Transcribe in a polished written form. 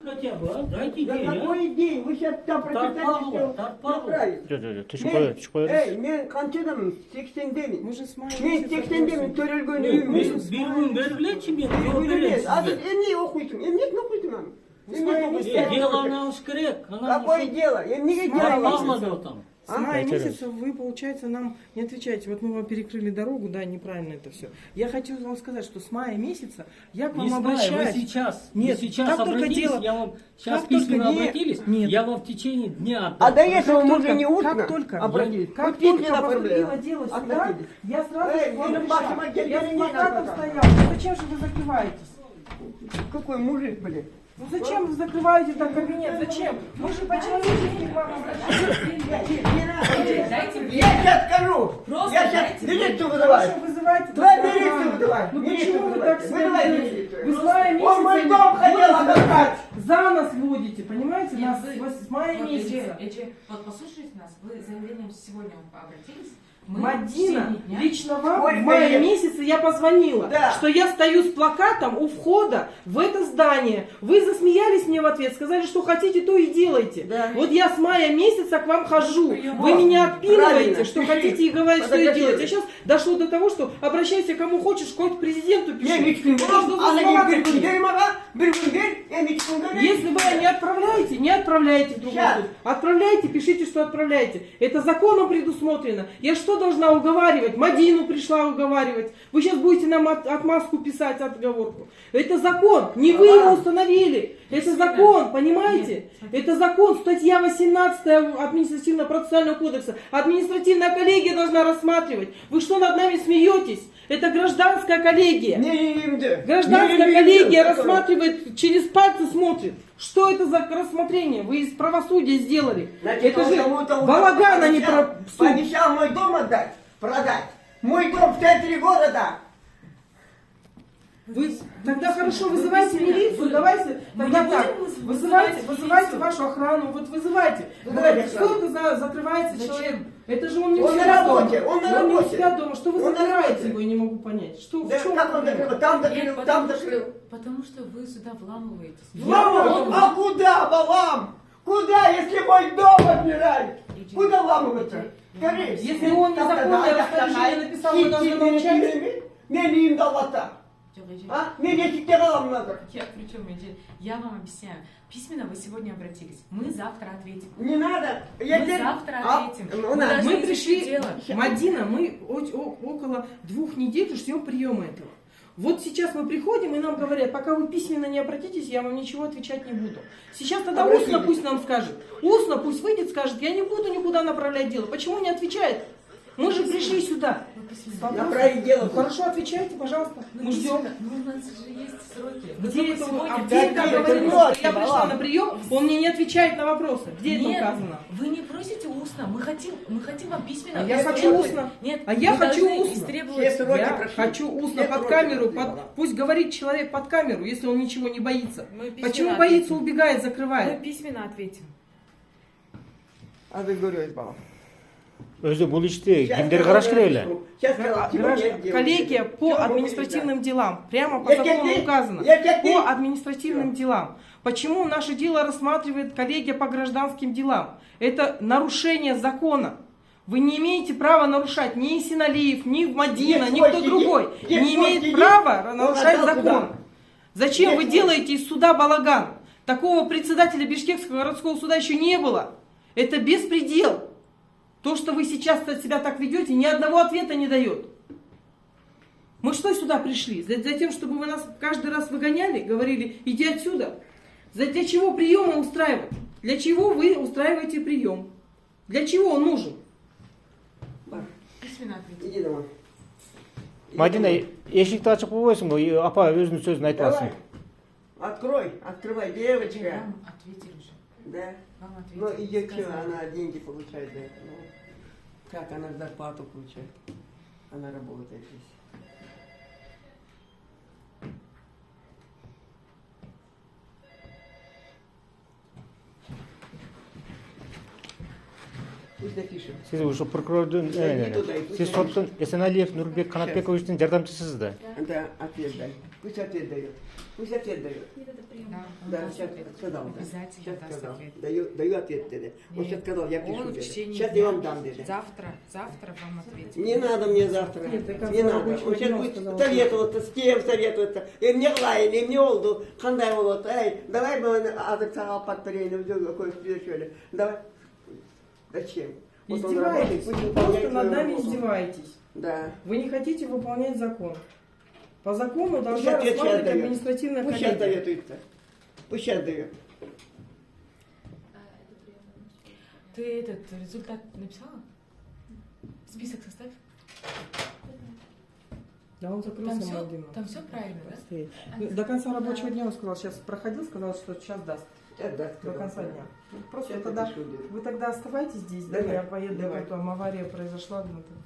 Хотя бы, а? Дайте Да день, а? какой день? Вы сейчас там прочитаете, Түшүп коебуз. мен канчадамын? 89. Мы же с мая Мен месяца 89 просим. төрөлгөн Мен үйүм. bir gün belgileyçi men. Yok Эмне берем sizге. окуйсуң? Эмнесин окуйсуң аны? Дело алыш керек. Какое дело? Эмнеге Мага дело? алмады там. С мая Дайте месяца вы, получается, нам не отвечаете. Вот мы вам перекрыли дорогу, да, неправильно это все. Я хочу вам сказать, что с мая месяца я к вам Не знаю, вы обращаюсь. сейчас, Нет, вы сейчас как только обратились, дело- я вам сейчас как письменно только не- обратились, Нет. я вам в течение дня А отдам. до этого мы только- уже не устно как только- обратились. Как Вот только письменно поступило проблема. дело сюда, Обратились. я сразу Эй, к вам ну, пришла. вашим отделом Я с не плакатом надо. стояла. Ну зачем же вы закрываетесь? Какой мужик, блин? Ну зачем вы закрываете так кабинет? Зачем? Мы же по-человечески к вам обращаемся. Я сейчас скажу. Я сейчас милицию вызываю. Хорошо, вызывайте. Давай доставку. милицию вызывай. Ну Милицию почему вы вызывай. так себя Вызывай ведете? милицию. Вы с мая Он мой месяца дом хотел водите отдохнуть. За нас водите, понимаете? Нас с мая Вот, месяца. вот послушайте нас, вы с заявлением сегодня обратились. Мы в Мадина, течение дня- лично вам Ой, в мае привет. месяце я позвонила, Да. что я стою с плакатом у входа в это здание. Вы засмеялись мне в ответ, сказали, что хотите, то и делайте. Да. Вот я с мая месяца к вам хожу. Прием. Вы меня отпинываете, Правильно, что пиши. хотите и говорите, что и Фотографируй. делаете. А сейчас дошло до того, что обращайся кому хочешь, хоть к президенту пиши. Я мечтаю. Это что за Она слова не такие? я мечтаю. Если вы не отправляете, не отправляйте в другой Сейчас. суд. Отправляйте, пишите, что отправляете. Это законом предусмотрено. Я что должна уговаривать? Мадину пришла уговаривать. Вы сейчас будете нам отмазку писать, отговорку. Это закон. Не вы его установили. Это закон, понимаете? Это закон. Статья 18 административно-процессуального кодекса. Административная коллегия должна рассматривать. Вы что над нами смеетесь? Это гражданская коллегия. Гражданская коллегия рассматривает, через пальцы смотрит. Что это за рассмотрение? Вы из правосудия сделали. Это же балаган, а не про суд. Пообещал мой дом отдать, продать. Мой дом в центре города. Вы тогда хорошо вызывайте милицию, давайте тогда не так. будем Вызывайте милицию. вашу охрану, вот вызывайте. Вызывайте Что охрану. это за закрывается Зачем? человек? Это же он не у Он себя на работе, дома. он на не у работе. себя дома. Что вы Он на закрываете работе. его, я не могу понять. Что, Да в чем как он проблема? закрыл? Там Нет, закрыл, там потому закрыл. потому что вы сюда вламываетесь. Вламывать? А куда, Балам? Куда, если мой дом отбирают? Куда вламываться? Скажи. Если он незаконное распоряжение написал, вы должны молчать. Мен им давата. А? Мен есікте қалам надо. Причем, я вам объясняю. Письменно вы сегодня обратились. Мы завтра ответим. Не надо. Мы завтра ответим. Ну, Мы надо. должны Мы изучить пришли, дело. Мадина, мы около 2 недель ждем приема этого. Вот сейчас мы приходим, и нам говорят, пока вы письменно не обратитесь, я вам ничего отвечать не буду. Сейчас тогда Обратились. устно пусть нам скажет. Устно пусть выйдет, скажет, я не буду никуда направлять дело. Почему не отвечает? Мы же пришли сюда. Вы письменно. Вопрос. Направить дело. Ну, хорошо, отвечайте, пожалуйста. Мы ждем. Ну, у нас же есть сроки. Вы Где только это? сегодня А Да, где это где это говорится, сроки, что я пришла Балам? на прием, он мне не отвечает на вопросы. Где это Нет, указано? вы не просите устно. Мы хотим вам письменно. А я хочу истребовать. устно. Нет, А я вы хочу должны устно. истребовать. Все сроки Я прошли. хочу устно Все под сроки камеру, прошли, Балам. пусть говорит человек под камеру, если он ничего не боится. Мы письменно Почему боится, ответим. убегает, Мы закрывает? письменно ответим. А вы говорите, Балам. Өзү бул ишти кимдер караш керек эле? Сейчас сказал, Коллегия по административным делам, прямо по Я закону терпеть, указано, я терпеть. по административным делам. Почему наше дело рассматривает коллегия по гражданским делам? Это нарушение закона. Вы не имеете права нарушать ни Синалиев, ни Мадина, Есть ни свой кто сидит, другой. есть Не свой имеет сидит, права он нарушать отдал закон. туда. Зачем Есть вы свой. делаете из суда балаган? Такого председателя Бишкекского городского суда еще не было. Это беспредел. То, что вы сейчас себя так ведете, ни одного ответа не дает. Мы что сюда пришли? За тем, чтобы вы нас каждый раз выгоняли, говорили, иди отсюда. Для чего приемы устраивать? Для чего вы устраиваете прием? Для чего он нужен? Письменно ответим. Иди домой. Мадина, эшикти ачык болбойсуңбу? Апа өзүнүн сөзүн айтып Давай. алсын. Открой, девочка. Вам ответили уже. Да. Вам Ну, ответили. идет что, Сказали. она деньги получает за это. Ну, как она зарплату получает? Она работает здесь. Пусть напишем. Сиз ушу прокурордун, сиз соттун Эсеналиев Нурбек Канатбековичтин жардамчысыз да. Да, ответ дай. Пусть ответ дает. Пусть ответ дает. Да, Да, даст сейчас ответ. сказал. Да. Обязательно Сейчас даст сказал. ответ. Даю ответ тебе. Он Нет. сейчас сказал, я пишу Он в тебе. течение Сейчас дня, я вам дам тебе. завтра вам ответит. Не надо мне завтра. Нет, до конца Не надо. рабочего Он сейчас дня будет сказал. советоваться, с кем советоваться. И мне лаяли, и мне олду. Қандай болады? Эй, давай мы азык сағал подпорейно, все. Давай. Зачем? Вот он работает, Издеваетесь. пусть Вы выполняет просто над свою нами работу. издеваетесь. Да. Вы не хотите выполнять закон. По закону Пусть должна ответ сейчас рассматривать дает. административная Пусть сейчас коллегия. советуется. Пусть сейчас дает. Ты этот результат написала? Список составь. Да он закрылся, Там все, Владимир. правильно, да? Стоит. Ну, до конца рабочего дня он сказал, сейчас проходил, сказал, что сейчас даст. Сейчас даст. До конца дня. Просто Сейчас тогда, напишу, Дина. вы тогда оставайтесь здесь, да, Давай, я поеду, давай. потом авария произошла. Ну, там.